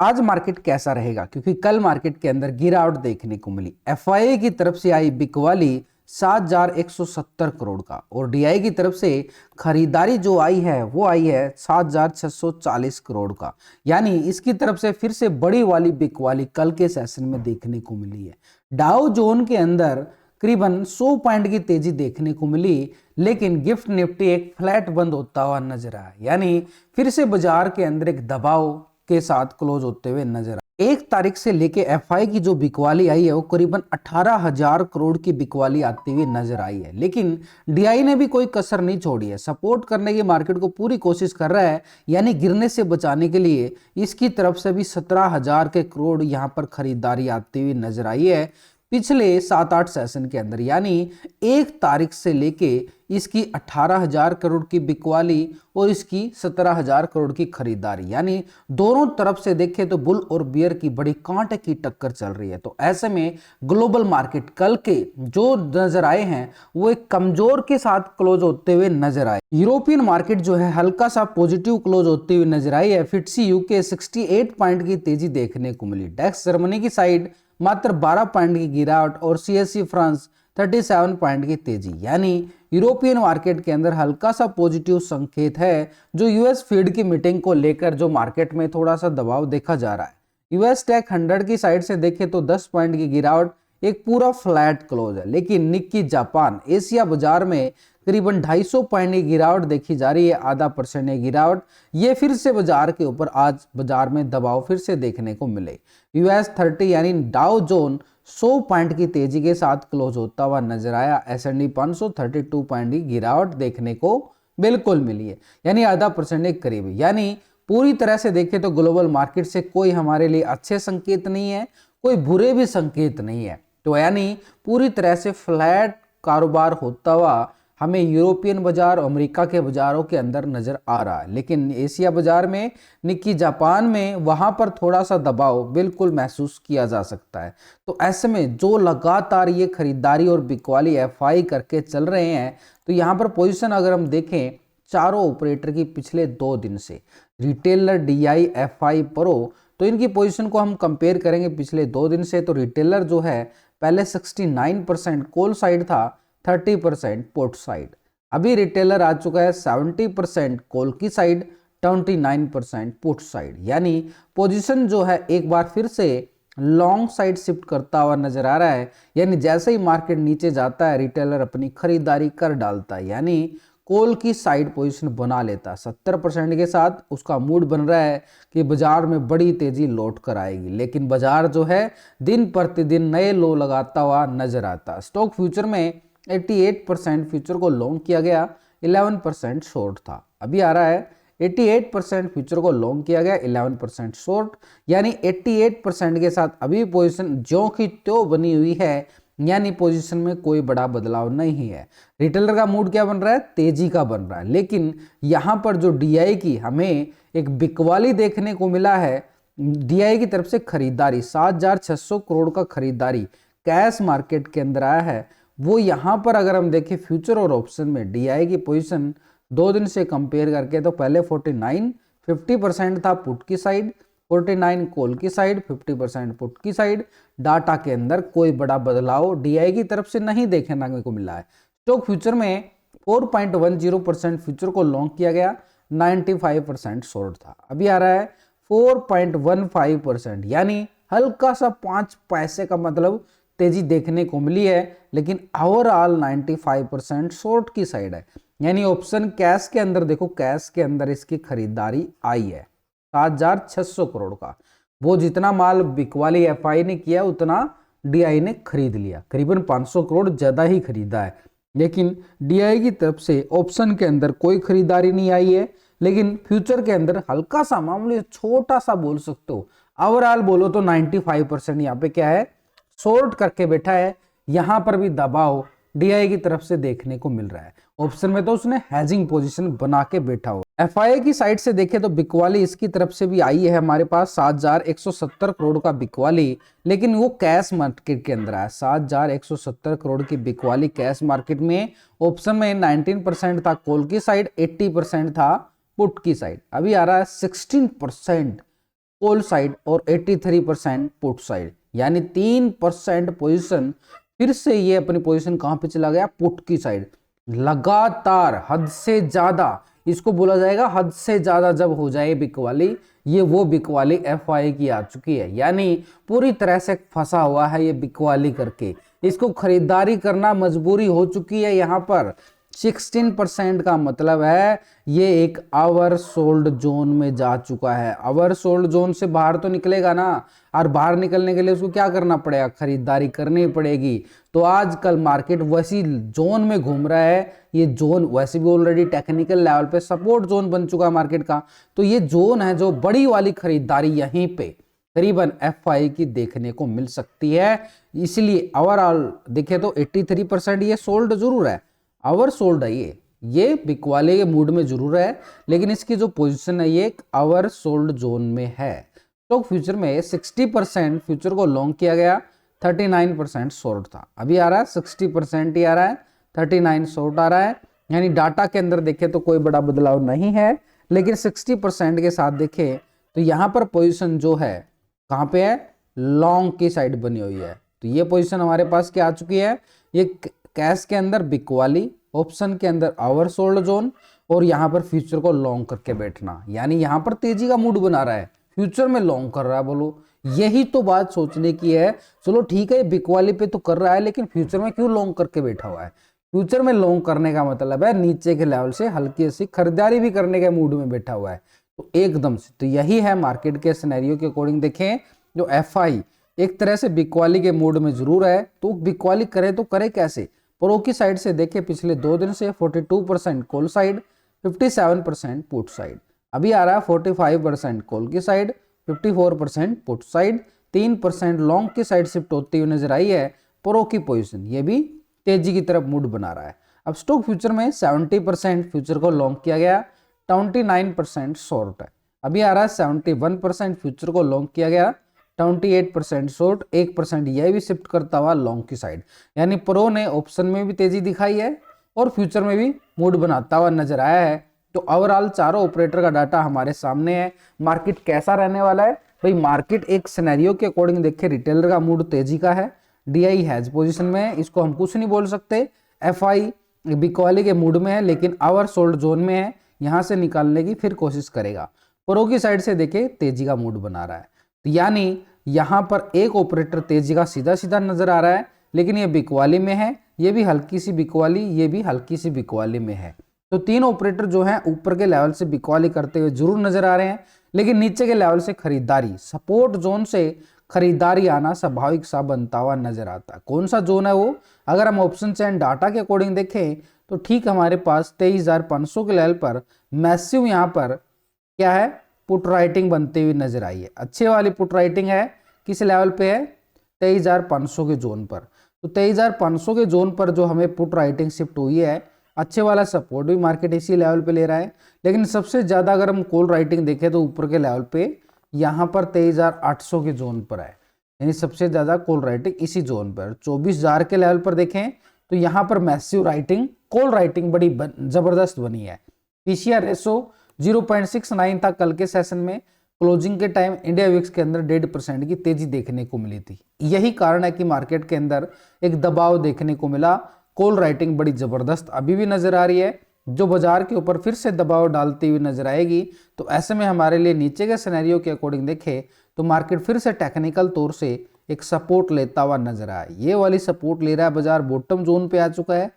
आज मार्केट कैसा रहेगा, क्योंकि कल मार्केट के अंदर गिरावट देखने को मिली। एफआईआई की तरफ से आई बिकवाली 7,170 करोड़ का और डीआई की तरफ से खरीदारी जो आई है वो आई है 7,640 करोड़ का। यानी इसकी तरफ से फिर से बड़ी वाली बिकवाली कल के सेशन में देखने को मिली है। डाउ जोन के अंदर करीबन 100 पॉइंट की तेजी देखने को मिली, लेकिन गिफ्ट निफ्टी एक फ्लैट बंद होता हुआ नजर आया। यानी फिर से बाजार के अंदर एक दबाव के साथ क्लोज होते हुए नजर आया। 1 तारीख से लेके एफआई की जो बिकवाली आई है वो करीबन 18,000 करोड़ की बिकवाली आती हुई नजर आई है। लेकिन डीआई ने भी कोई कसर नहीं छोड़ी है, सपोर्ट करने की मार्केट को पूरी कोशिश कर रहा है। यानी गिरने से बचाने के लिए इसकी तरफ से भी 17,000 के करोड़ यहां पर खरीदारी आती हुई नजर आई है पिछले 7-8 सेशन के अंदर। यानी 1 तारीख से लेके इसकी 18,000 करोड़ की बिकवाली और इसकी 17,000 करोड़ की खरीदारी, यानी दोनों तरफ से देखें तो बुल और बियर की बड़ी कांटे की टक्कर चल रही है। तो ऐसे में ग्लोबल मार्केट कल के जो नजर आए हैं वो एक कमजोर के साथ क्लोज होते हुए नजर आए। यूरोपियन मार्केट जो है हल्का सा पॉजिटिव क्लोज होते हुए नजर आई है। फिट्सी यूके 68 पॉइंट की तेजी देखने को मिली। डेक्स जर्मनी की साइड मात्र 12 पॉइंट की गिरावट और सीएससी फ्रांस 37 पॉइंट की तेजी। यानी यूरोपियन मार्केट के अंदर हल्का सा पॉजिटिव संकेत है, जो यूएस फीड की मीटिंग को लेकर जो मार्केट में थोड़ा सा दबाव देखा जा रहा है। यूएस टेक 100 की साइड से देखें तो 10 पॉइंट की गिरावट, एक पूरा फ्लैट क्लोज है। लेकिन निक्की जापान एशिया बाजार में करीबन 250 पॉइंट की गिरावट देखी जा रही है, आधा % की गिरावट। ये फिर से बाजार के ऊपर आज बाजार में दबाव फिर से देखने को मिले। यूएस 30 यानी डाउ जोन 100 पॉइंट की तेजी के साथ क्लोज होता हुआ नजर आया। एसएनडी 532 पॉइंट की गिरावट देखने को बिल्कुल मिली है, यानी आधा % के करीब। यानी पूरी तरह से देखें तो ग्लोबल मार्केट से कोई हमारे लिए अच्छे संकेत नहीं है, कोई बुरे भी संकेत नहीं है। तो यानी पूरी तरह से फ्लैट कारोबार होता हुआ हमें यूरोपियन बाजार और अमेरिका के बाजारों के अंदर नजर आ रहा है। लेकिन एशिया बाजार में, निक्की जापान में, वहां पर थोड़ा सा दबाव बिल्कुल महसूस किया जा सकता है। तो ऐसे में जो लगातार ये खरीदारी और बिकवाली एफआई करके चल रहे हैं, तो यहाँ पर पोजीशन अगर हम देखें चारों ऑपरेटर की पिछले 2 दिन से, रिटेलर, डीआई, एफआई, प्रो, तो इनकी पोजीशन को हम कंपेयर करेंगे पिछले 2 दिन से। तो रिटेलर जो है पहले 69% कॉल साइड था, 30% पोर्ट साइड। अभी रिटेलर आ चुका है 70% कॉल की साइड, 29% पुट साइड। यानी पोजीशन जो है एक बार फिर से लॉन्ग साइड शिफ्ट करता हुआ नजर आ रहा है। यानी जैसे ही मार्केट नीचे जाता है रिटेलर अपनी खरीदारी कर डालता है, यानी कॉल की साइड पोजीशन बना लेता है। 70% के साथ उसका मूड बन रहा है कि बाजार में बड़ी तेजी लौट कर आएगी। लेकिन बाजार जो है दिन प्रतिदिन नए लो लगाता हुआ नजर आता है। स्टॉक फ्यूचर में 88% फ्यूचर को लॉन्ग किया गया, 11% शॉर्ट था। अभी आ रहा है 88% फ्यूचर को लॉन्ग किया गया, 11% शॉर्ट। यानी 88% के साथ अभी पोजीशन ज्यों की त्यों बनी हुई है, यानी पोजीशन में कोई बड़ा बदलाव नहीं है। रिटेलर का मूड क्या बन रहा है? तेजी का बन रहा है। लेकिन यहां पर जो डीआई की हमें एक बिकवाली देखने को मिला है, डीआई की तरफ से खरीदारी 7,600 करोड़ का खरीदारी कैश मार्केट के अंदर आया है। वो यहां पर अगर हम देखें फ्यूचर और ऑप्शन में डीआई की पोजीशन 2 दिन से कंपेयर करके, तो पहले 50% था पुट की साइड, 49 कॉल की साइड, 50% पुट की साइड। डाटा के अंदर कोई बड़ा बदलाव डीआई की तरफ से नहीं देखने को मिला है। स्टॉक फ्यूचर में 4.10% फ्यूचर को लॉन्ग किया गया, 95% शॉर्ट था। अभी आ रहा है 4.15%, यानी हल्का सा 5 पैसे का मतलब तेजी देखने को मिली है। लेकिन ओवरऑल 95% शॉर्ट की साइड है। यानी ऑप्शन कैश के अंदर देखो, कैश के अंदर इसकी खरीदारी आई है 7,600 करोड़ का। वो जितना माल बिकवाली एफआई ने किया उतना डीआई ने खरीद लिया, करीबन 500 करोड़ ज्यादा ही खरीदा है। लेकिन डीआई की तरफ से ऑप्शन के अंदर कोई खरीदारी नहीं आई है। लेकिन फ्यूचर के अंदर हल्का सा मामूली छोटा सा बोल सकते हो, ओवरऑल बोलो तो 95% यहाँ पे क्या है, शॉर्ट करके बैठा है। यहां पर भी दबाव डीआई की तरफ से देखने को मिल रहा है। ऑप्शन में तो उसने हैजिंग पोजीशन बना के बैठा हुआ। एफआईआई की साइड से देखें तो बिकवाली इसकी तरफ से भी आई है हमारे पास 7,170 करोड़ का बिकवाली। लेकिन वो कैश मार्केट के अंदर है। 7,170 करोड़ की बिकवाली कैश मार्केट में। ऑप्शन में 19% था कॉल की साइड, 80% था पुट की साइड। अभी आ रहा है 16% कॉल साइड और 83% पुट साइड, यानी 3% पोजीशन फिर से ये अपनी पोजीशन कहां पे चला गया, पुट की साइड। लगातार हद से ज्यादा, इसको बोला जाएगा हद से ज्यादा जब हो जाए बिकवाली, ये वो बिकवाली एफआई की आ चुकी है, यानी पूरी तरह से फंसा हुआ है ये बिकवाली करके, इसको खरीदारी करना मजबूरी हो चुकी है। यहां पर 16% का मतलब है ये एक ओवर सोल्ड जोन में जा चुका है। ओवर सोल्ड जोन से बाहर तो निकलेगा ना, और बाहर निकलने के लिए उसको क्या करना पड़ेगा, खरीदारी करनी पड़ेगी। तो आजकल मार्केट वैसी जोन में घूम रहा है, ये जोन वैसे भी ऑलरेडी टेक्निकल लेवल पे सपोर्ट जोन बन चुका है मार्केट का, तो ये जोन है जो बड़ी वाली खरीदारी यहीं पे करीबन एफआई की देखने को मिल सकती है। इसलिए ओवरऑल देखें तो 83% ये सोल्ड जरूर है, ओवर सोल्ड है, ये बिकवाले के मूड में जरूर है, लेकिन इसकी जो पोजीशन है ये एक ओवर सोल्ड जोन में है। तो फ्यूचर में 60% फ्यूचर को लॉन्ग किया गया, 39% शॉर्ट था। अभी आ रहा है 60% ही आ रहा है, 39 शॉर्ट आ रहा है, यानी डाटा के अंदर देखें तो कोई बड़ा बदलाव नहीं है, लेकिन 60% के साथ देखें तो यहाँ पर पोजीशन जो है कहाँ पे है, लॉन्ग की साइड बनी हुई है। तो ये पोजीशन हमारे पास क्या आ चुकी है, ये कैश के अंदर बिकवाली, ऑप्शन के अंदर ओवर सोल्ड जोन, और यहाँ पर फ्यूचर को लॉन्ग करके बैठना, यानी यहाँ पर तेजी का मूड बना रहा है, फ्यूचर में लॉन्ग कर रहा है। बोलो यही तो बात सोचने की है। चलो ठीक है बिकवाली पे तो कर रहा है, लेकिन फ्यूचर में क्यों लॉन्ग करके बैठा हुआ है। फ्यूचर में लॉन्ग करने का मतलब है नीचे के लेवल से हल्की सी खरीदारी भी करने के मूड में बैठा हुआ है, तो एकदम से। तो यही है मार्केट के सिनेरियो के अकॉर्डिंग देखें, जो एफआई एक तरह से बिकवाली के मूड में जरूर है, तो बिकवाली करे तो करे कैसे। प्रो की साइड से देखें पिछले 2 दिन से 42% कॉल साइड, 57% पुट साइड। अभी आ रहा है 45% कॉल की साइड, 54% पुट साइड, 3% लॉन्ग की साइड शिफ्ट होती हुई नजर आई है। प्रो की पोजीशन ये भी तेजी की तरफ मूड बना रहा है। अब स्टॉक फ्यूचर में 70% फ्यूचर को लॉन्ग किया गया, 29% शॉर्ट है। अभी आ रहा है 71% फ्यूचर को लॉन्ग किया गया, 28% शॉर्ट, 1% यह भी शिफ्ट करता हुआ लॉन्ग की साइड। यानी प्रो ने ऑप्शन में भी तेजी दिखाई है और फ्यूचर में भी मूड बनाता हुआ नजर आया है। तो ओवरऑल चारों ऑपरेटर का डाटा हमारे सामने है। मार्केट कैसा रहने वाला है भाई, मार्केट एक सिनेरियो के अकॉर्डिंग देखे रिटेलर का मूड तेजी का है, डीआई हैज पोजीशन में है, इसको हम कुछ नहीं बोल सकते। एफआई बिकवाली के मूड में है, लेकिन ओवर सोल्ड जोन में है, यहां से निकालने की फिर कोशिश करेगा। प्रो की साइड से देखे तेजी का मूड बना रहा है, तो यानी यहां पर एक ऑपरेटर तेजी का सीधा सीधा नजर आ रहा है, लेकिन ये बिकवाली में है, ये भी हल्की सी बिकवाली, ये भी हल्की सी बिकवाली में है। तो 3 ऑपरेटर जो हैं ऊपर के लेवल से बिकवाली करते हुए जरूर नजर आ रहे हैं, लेकिन नीचे के लेवल से खरीदारी, सपोर्ट जोन से खरीदारी आना स्वाभाविक सा बनता हुआ नजर आता है। कौन सा जोन है वो, अगर हम ऑप्शन एंड डाटा के अकॉर्डिंग देखें तो ठीक हमारे पास 23,500 के लेवल पर मैसिव यहाँ पर क्या है, पुट राइटिंग बनती हुई नजर आई है। अच्छे वाली पुट राइटिंग है, किस लेवल पे है, 23,500 के जोन पर। तो 23,500 के जोन पर जो हमें पुट राइटिंग शिफ्ट हुई है, अच्छे वाला सपोर्ट भी मार्केट इसी लेवल पे ले रहा है। लेकिन सबसे ज्यादा अगर हम कॉल राइटिंग देखें तो ऊपर के लेवल पे यहाँ पर 23,800 के जोन पर है, यानी सबसे ज्यादा कॉल राइटिंग इसी जोन पर। 24,000 के लेवल पर देखें तो यहाँ पर मैसिव राइटिंग, कॉल राइटिंग बड़ी जबरदस्त बनी है। पीसीआर रेशो 0.69 था कल के सेशन में, क्लोजिंग के टाइम इंडिया विक्स के अंदर 1.5% की तेजी देखने को मिली थी। यही कारण है कि मार्केट के अंदर एक दबाव देखने को मिला। कॉल राइटिंग बड़ी जबरदस्त अभी भी नजर आ रही है, जो बाजार के ऊपर फिर से दबाव डालती हुई नजर आएगी। तो ऐसे में हमारे लिए नीचे के सिनेरियो के अकॉर्डिंग देखें तो मार्केट फिर से टेक्निकल तौर से एक सपोर्ट लेता हुआ नजर आया। ये वाली सपोर्ट ले रहा है बाजार, बॉटम जोन पे आ चुका है,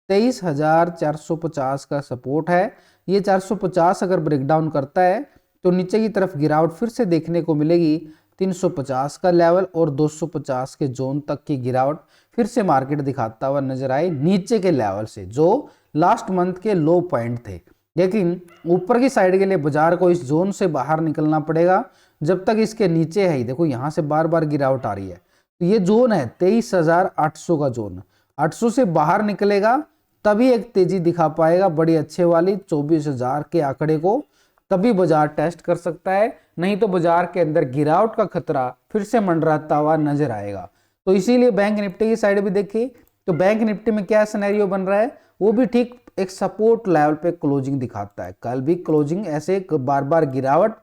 23,450 का सपोर्ट है। ये 450 अगर ब्रेकडाउन करता है तो नीचे की तरफ गिरावट फिर से देखने को मिलेगी। 350 का लेवल और 250 के जोन तक की गिरावट फिर से मार्केट दिखाता हुआ नजर आए नीचे के लेवल से, जो लास्ट मंथ के लो पॉइंट थे। लेकिन ऊपर की साइड के लिए बाजार को इस जोन से बाहर निकलना पड़ेगा, जब तक इसके नीचे है ही देखो यहाँ से बार बार गिरावट आ रही है। तो ये जोन है 23,800 का जोन, 800 से बाहर निकलेगा तभी एक तेजी दिखा पाएगा बड़ी अच्छे वाली 24,000 के आंकड़े को, तभी बाजार टेस्ट कर सकता है। नहीं तो बाजार के अंदर गिरावट का खतरा फिर से मंडराता हुआ नजर आएगा। तो इसीलिए बैंक निफ्टी की साइड भी देखिए तो बैंक निफ्टी में क्या सिनेरियो बन रहा है, वो भी ठीक एक सपोर्ट लेवल पे क्लोजिंग दिखाता है। कल भी क्लोजिंग ऐसे बार बार गिरावट,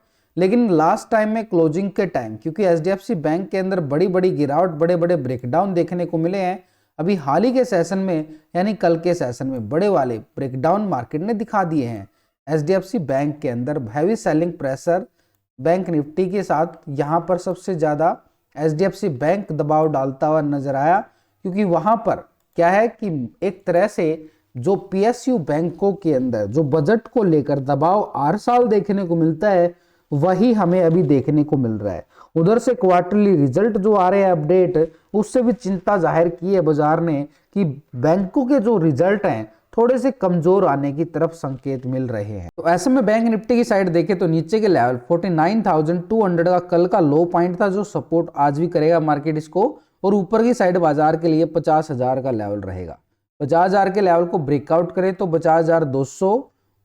लेकिन लास्ट टाइम में क्लोजिंग के टाइम क्योंकि एचडीएफसी बैंक के अंदर बड़ी बड़ी गिरावट, बड़े बड़े ब्रेकडाउन देखने को मिले हैं, अभी हाल ही के सेशन में यानी कल के सेशन में बड़े वाले ब्रेकडाउन मार्केट ने दिखा दिए हैं। एचडीएफसी बैंक के अंदर heavy selling pressure bank Nifty के साथ यहाँ पर सबसे ज़्यादा एचडीएफसी बैंक दबाव डालता हुआ नजर आया, क्योंकि वहाँ पर क्या है कि एक तरह से जो पीएसयू बैंकों के अंदर जो बजट को लेकर दबाव हर साल देखने को मिलता है वही हमें अभी देखने को मिल रहा है। उधर से क्वार्टरली रिजल्ट जो आ रहे हैं अपडेट, उससे भी चिंता जाहिर की है बाजार ने कि बैंकों के जो रिजल्ट हैं थोड़े से कमजोर आने की तरफ संकेत मिल रहे हैं। तो ऐसे में बैंक निफ्टी की साइड देखें तो नीचे के लेवल 49,200 का कल का लो पॉइंट था, जो सपोर्ट आज भी करेगा मार्केट इसको, और ऊपर की साइड बाजार के लिए 50,000 का लेवल रहेगा। 50,000 के लेवल को ब्रेकआउट करें तो 50,200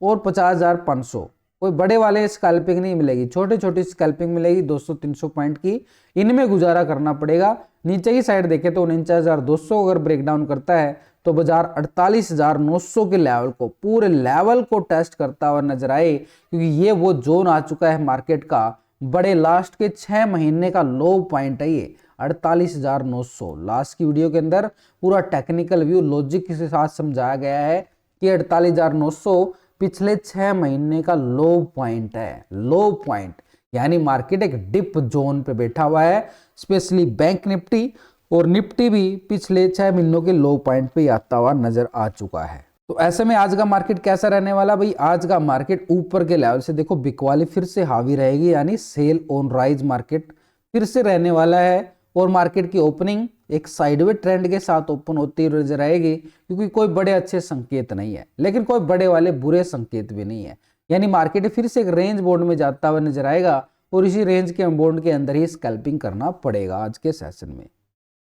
और 50,500, कोई बड़े वाले स्कैल्पिंग नहीं मिलेगी, छोटी छोटी स्कैल्पिंग मिलेगी 200-300 पॉइंट की, इनमें गुजारा करना पड़ेगा। नीचे की साइड देखें तो 49,200 अगर ब्रेकडाउन करता है तो बाजार 48,900 के लेवल को, पूरे लेवल को टेस्ट करता हुआ नजर आए, क्योंकि ये वो जोन आ चुका है मार्केट का, बड़े लास्ट के 6 महीने का लो पॉइंट है ये 48,900। लास्ट की वीडियो के अंदर पूरा टेक्निकल व्यू लॉजिक के साथ समझाया गया है कि 48,900 पिछले 6 महीने का लो पॉइंट है। लो पॉइंट यानी मार्केट एक डिप जोन पे बैठा हुआ है, स्पेशली बैंक निफ्टी और निफ्टी भी पिछले 6 महीनों के लो पॉइंट पे आता हुआ नजर आ चुका है। तो ऐसे में आज का मार्केट कैसा रहने वाला भाई? आज का मार्केट ऊपर के लेवल से देखो बिकवाली फिर से हावी रहेगी, यानी सेल ऑन राइज मार्केट फिर से रहने वाला है, और मार्केट की ओपनिंग एक साइडवे ट्रेंड के साथ ओपन होती हुई नजर आएगी, क्योंकि कोई बड़े अच्छे संकेत नहीं है, लेकिन कोई बड़े वाले बुरे संकेत भी नहीं है, यानी मार्केट फिर से एक रेंज बोर्ड में जाता हुआ नजर आएगा, और इसी रेंज के बोर्ड के अंदर ही स्कैल्पिंग करना पड़ेगा आज के सेशन में।